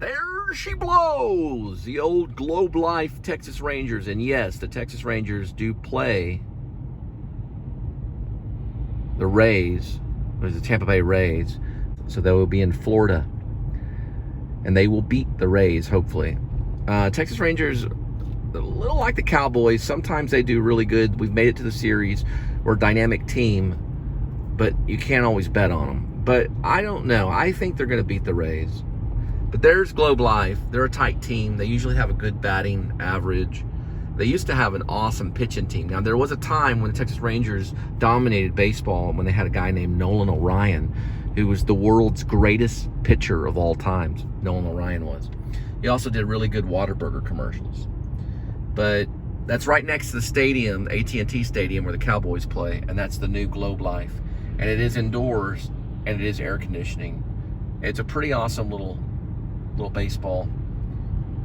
There she blows! The old Globe Life Texas Rangers. And yes, the Texas Rangers do play the Rays, or the Tampa Bay Rays. So they will be in Florida. And they will beat the Rays, hopefully. Texas Rangers, a little like the Cowboys. Sometimes they do really good. We've made it to the series. We're a dynamic team, but you can't always bet on them. But I don't know. I think they're going to beat the Rays. But there's Globe Life. They're a tight team. They usually have a good batting average. They used to have an awesome pitching team. Now, there was a time when the Texas Rangers dominated baseball when they had a guy named Nolan O'Ryan, who was the world's greatest pitcher of all times. Nolan O'Ryan was. He also did really good Whataburger commercials. But that's right next to the stadium, AT&T Stadium, where the Cowboys play, and that's the new Globe Life. And it is indoors, and it is air conditioning. It's a pretty awesome little baseball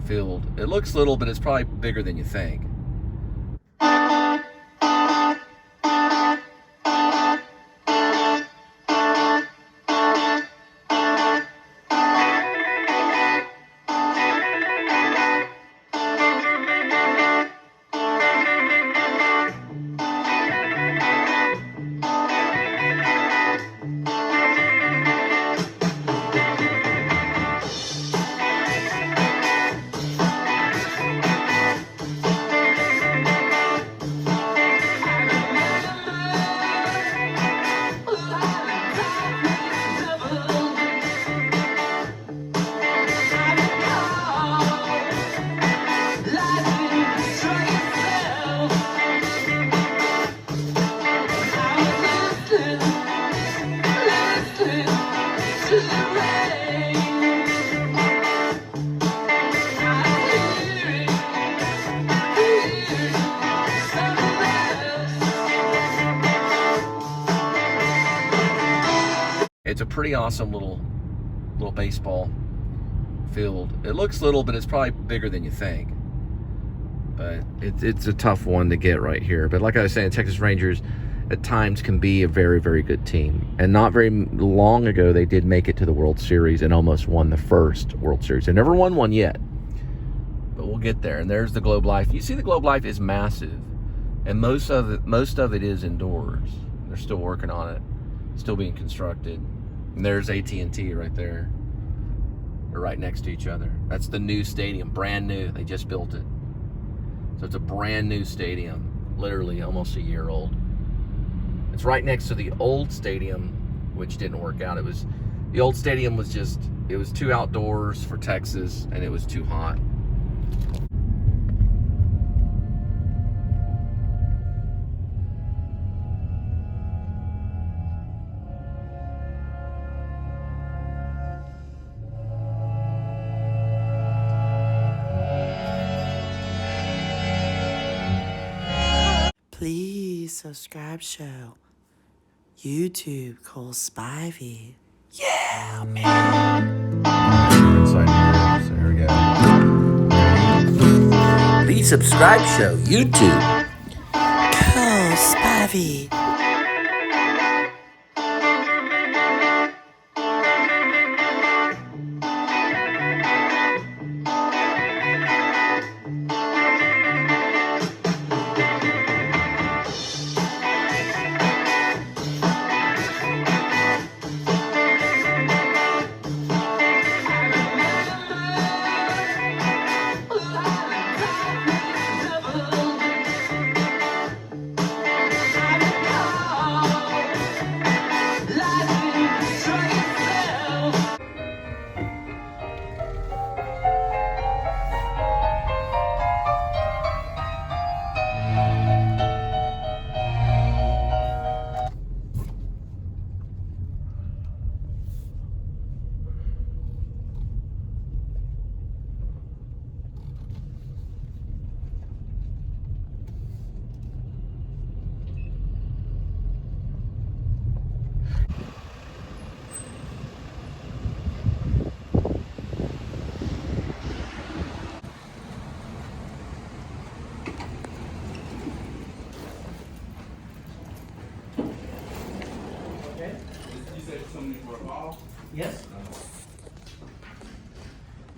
field. It looks little, but it's probably bigger than you think. It's a pretty awesome little baseball field. It looks little, but it's probably bigger than you think. But it's a tough one to get right here. But like I was saying, Texas Rangers at times can be a very, very good team. And not very long ago, they did make it to the World Series and almost won the first World Series. They never won one yet, but we'll get there. And there's the Globe Life. You see, the Globe Life is massive, and most of it is indoors. They're still working on it, still being constructed. And there's AT&T right there. They're right next to each other. That's the new stadium, brand new. They just built it. So it's a brand new stadium, literally almost a year old. It's right next to the old stadium, which didn't work out. The old stadium was it was too outdoors for Texas, and it was too hot. Please subscribe show. YouTube Cole Spivey. Yeah, man. Inside here, so here we go. Please subscribe show. YouTube Cole Spivey.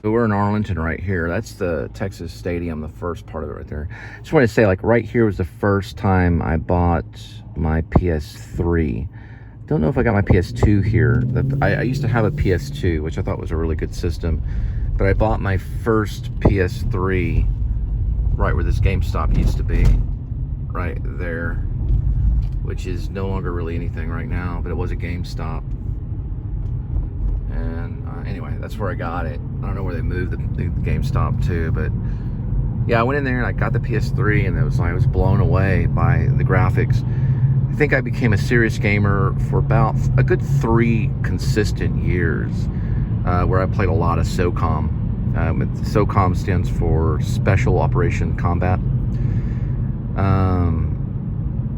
So we're in Arlington right here. That's the Texas Stadium, the first part of it right there. Just want to say, like, right here was the first time I bought my PS3. Don't know if I got my PS2 here. I used to have a PS2, which I thought was a really good system. But I bought my first PS3 right where this GameStop used to be. Right there. Which is no longer really anything right now, but it was a GameStop. And anyway, that's where I got it. I don't know where they moved the GameStop to, but yeah, I went in there and I got the PS3, and I was blown away by the graphics. I think I became a serious gamer for about a good 3 consistent years, where I played a lot of SOCOM. SOCOM stands for Special Operation Combat.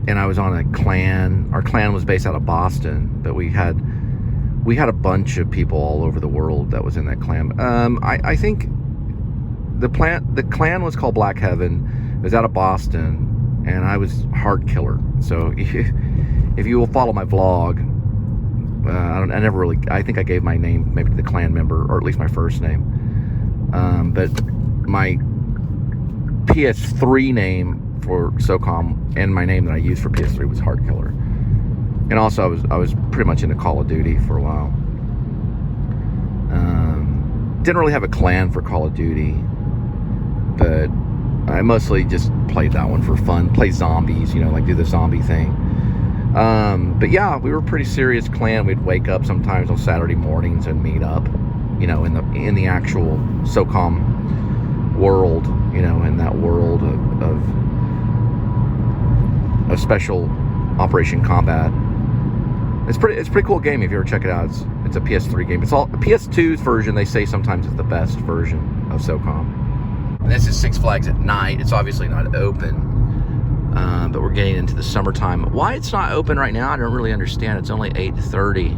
And I was on a clan. Our clan was based out of Boston, but we had a bunch of people all over the world that was in that clan. I think the clan was called Black Heaven. It was out of Boston, and I was Hard Killer. So if you will follow my vlog, I think I gave my name maybe to the clan member, or at least my first name. But my PS3 name for SOCOM and my name that I used for PS3 was Hard Killer. And also I was pretty much into Call of Duty for a while. Didn't really have a clan for Call of Duty, but I mostly just played that one for fun. Play zombies, like do the zombie thing. But yeah, we were a pretty serious clan. We'd wake up sometimes on Saturday mornings and meet up, in the actual SOCOM world, in that world of Special Operation Combat. It's a pretty cool game if you ever check it out. It's a PS3 game. It's all PS2's version. They say sometimes it's the best version of SOCOM. And this is Six Flags at night. It's obviously not open, but we're getting into the summertime. Why it's not open right now, I don't really understand. It's only 8:30,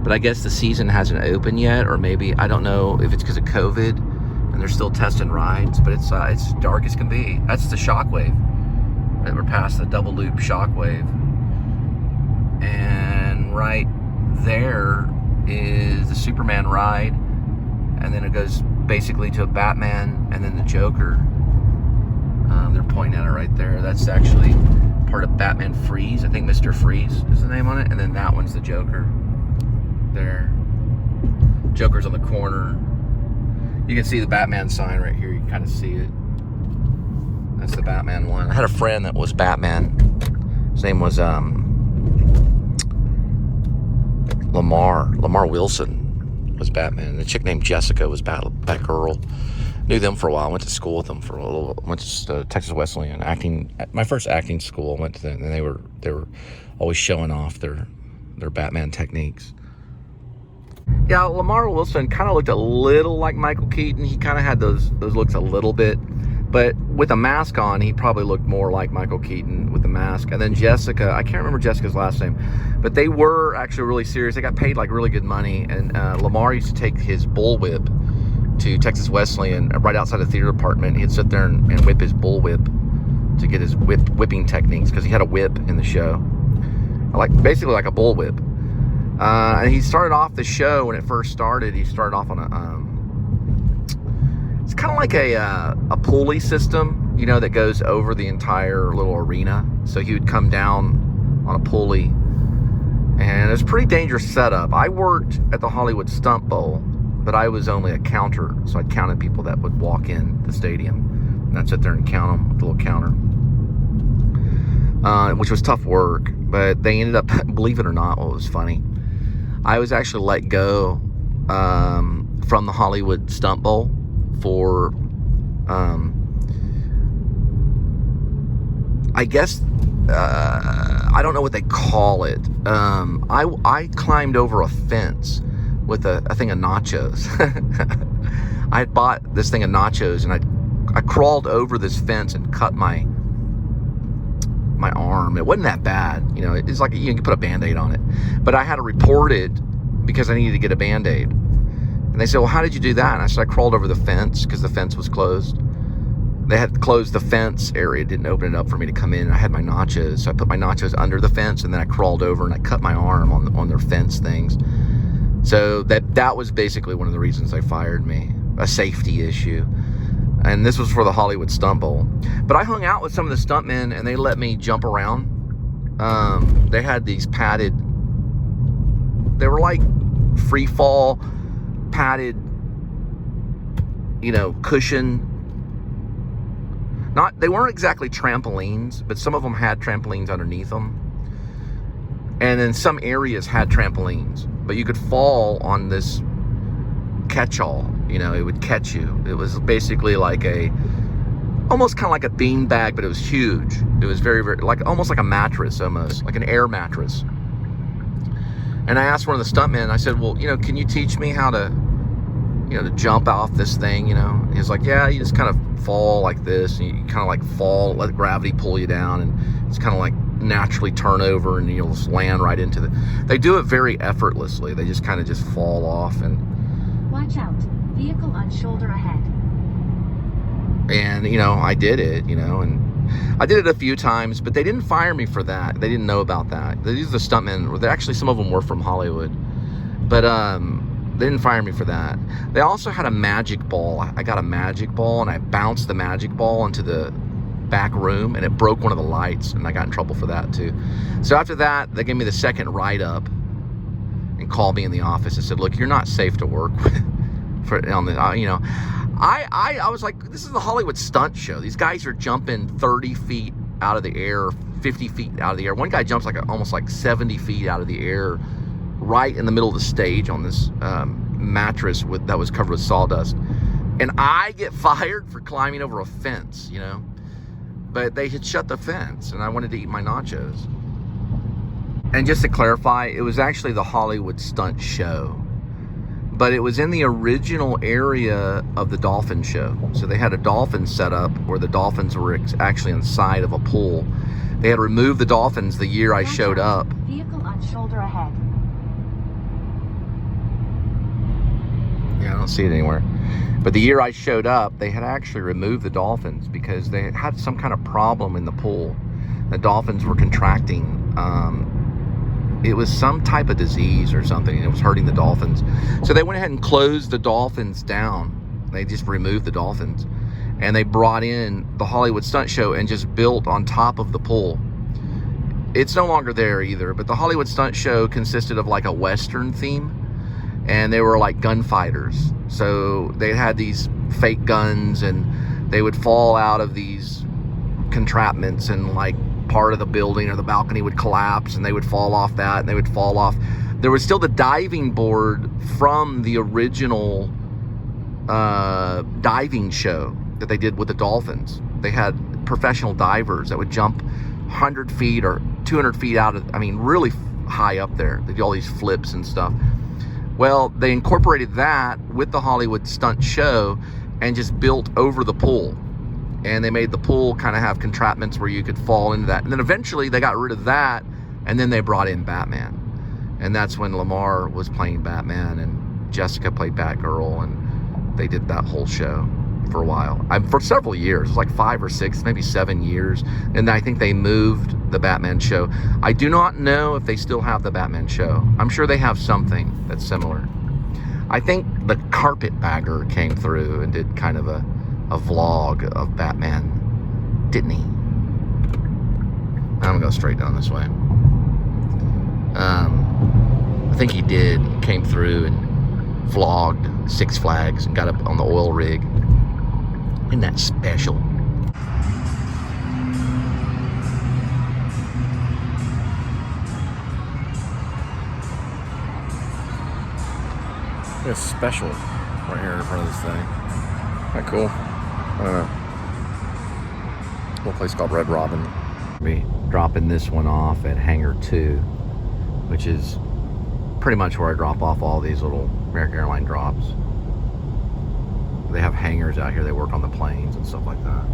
but I guess the season hasn't opened yet, or maybe I don't know if it's because of COVID and they're still testing rides. But it's dark as can be. That's the Shockwave. We're past the double loop Shockwave. And right there is the Superman ride, and then it goes basically to a Batman, and then the Joker. They're pointing at it right there. That's actually part of Batman Freeze. I think Mr. Freeze is the name on it, and then that one's the Joker. There, Joker's on the corner. You can see the Batman sign right here. You can kind of see it. That's the Batman one. I had a friend that was Batman. His name was Lamar Wilson was Batman. The chick named Jessica was Batgirl. Knew them for a while. Went to school with them for a little. Went to Texas Wesleyan acting. My first acting school. Went to them, and they were always showing off their Batman techniques. Yeah, Lamar Wilson kind of looked a little like Michael Keaton. He kind of had those looks a little bit. But with a mask on, he probably looked more like Michael Keaton with the mask. And then Jessica, I can't remember Jessica's last name, but they were actually really serious. They got paid like really good money. And Lamar used to take his bullwhip to Texas Wesleyan right outside the theater department. He'd sit there and whip his bullwhip to get his whipping techniques, because he had a whip in the show, basically like a bullwhip. And he started off the show when it first started. He started off on it's kind of like a pulley system, that goes over the entire little arena. So he would come down on a pulley, and it's a pretty dangerous setup. I worked at the Hollywood Stunt Bowl, but I was only a counter, so I counted people that would walk in the stadium, and I'd sit there and count them with the little counter, which was tough work. But they ended up, believe it or not, what was funny, I was actually let go from the Hollywood Stunt Bowl for I guess I don't know what they call it. I climbed over a fence with a thing of nachos. I had bought this thing of nachos, and I crawled over this fence and cut my arm. It wasn't that bad, it's like you can put a Band-Aid on it, but I had to report it because I needed to get a Band-Aid. And they said, well, how did you do that? And I said, I crawled over the fence because the fence was closed. They had closed the fence area, didn't open it up for me to come in. And I had my nachos, so I put my nachos under the fence, and then I crawled over and I cut my arm on their fence things. So that was basically one of the reasons they fired me. a safety issue. And this was for the Hollywood Stunt Bowl. But I hung out with some of the stuntmen, and they let me jump around. They had these padded, they were like free fall padded, you know, cushion. They weren't exactly trampolines, but some of them had trampolines underneath them. And then some areas had trampolines, but you could fall on this catch-all, you know, it would catch you. It was basically like almost kind of like a bean bag, but it was huge. It was very, very, like almost like a mattress, almost like an air mattress. And I asked one of the stuntmen, I said, well, you know, can you teach me how to, you know, to jump off this thing, you know? He's like, yeah, you just kind of fall like this, and you kind of like fall, let gravity pull you down, and it's kind of like naturally turn over, and you'll just land right into they do it very effortlessly. They just kind of just fall off. And watch out, vehicle on shoulder ahead. And, you know, I did it, you know, and I did it a few times, but they didn't fire me for that. They didn't know about that. These are the stuntmen. Actually, some of them were from Hollywood, but they didn't fire me for that. They also had a magic ball. I got a magic ball, and I bounced the magic ball into the back room, and it broke one of the lights, and I got in trouble for that too. So after that, they gave me the second write-up and called me in the office and said, look, you're not safe to work with on the, you know. I was like, this is the Hollywood stunt show. These guys are jumping 30 feet out of the air, 50 feet out of the air. One guy jumps like almost like 70 feet out of the air, right in the middle of the stage on this mattress that was covered with sawdust. And I get fired for climbing over a fence, you know. But they had shut the fence, and I wanted to eat my nachos. And just to clarify, it was actually the Hollywood Stunt Show, but it was in the original area of the dolphin show. So they had a dolphin set up where the dolphins were actually inside of a pool. They had removed the dolphins the year I showed up. Vehicle on shoulder ahead. Yeah, I don't see it anywhere. But the year I showed up, they had actually removed the dolphins because they had some kind of problem in the pool. The dolphins were contracting. It was some type of disease or something, and it was hurting the dolphins. So they went ahead and closed the dolphins down. They just removed the dolphins. And they brought in the Hollywood Stunt Show and just built on top of the pool. It's no longer there either, but the Hollywood Stunt Show consisted of like a Western theme. And they were like gunfighters. So they had these fake guns, and they would fall out of these contraptions, and like part of the building or the balcony would collapse, and they would fall off that, and they would fall off. There was still the diving board from the original diving show that they did with the dolphins. They had professional divers that would jump 100 feet or 200 feet out of, I mean, really high up there. They do all these flips and stuff. Well, they incorporated that with the Hollywood Stunt Show and just built over the pool. And they made the pool kind of have contraptions where you could fall into that. And then eventually they got rid of that, and then they brought in Batman. And that's when Lamar was playing Batman and Jessica played Batgirl, and they did that whole show for a while. For several years. It was like 5 or 6, maybe 7 years. And I think they moved the Batman show. I do not know if they still have the Batman show. I'm sure they have something that's similar. I think the Carpetbagger came through and did kind of a vlog of Batman, didn't he? I'm gonna go straight down this way. I think he did. He came through and vlogged Six Flags and got up on the oil rig. Isn't that special? It's special right here in front of this thing. Isn't that cool? I don't know. A little place called Red Robin. We'll be dropping this one off at Hangar 2, which is pretty much where I drop off all these little American Airlines drops. They have hangars out here. They work on the planes and stuff like that.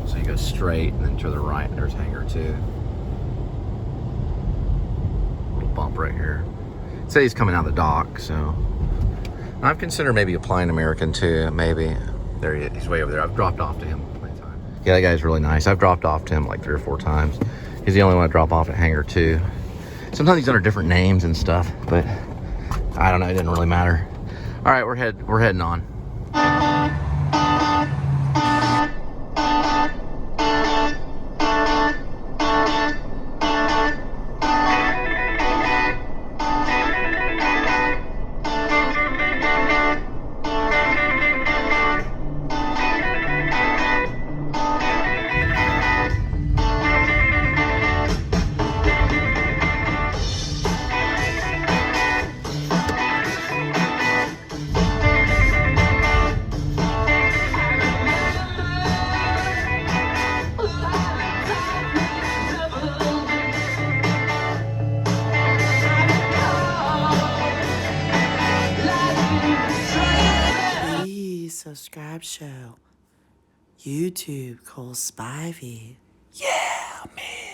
So you go straight and then to the right, there's Hangar 2. Little bump right here. Say he's coming out of the dock, so I've considered maybe applying American too, maybe. There he is. He's way over there. I've dropped off to him plenty of times. Yeah, that guy's really nice. I've dropped off to him like 3 or 4 times. He's the only one I drop off at Hangar 2. Sometimes he's under different names and stuff, but I don't know. It didn't really matter. All right, we're heading on. Subscribe show. YouTube Cole Spivey. Yeah, man.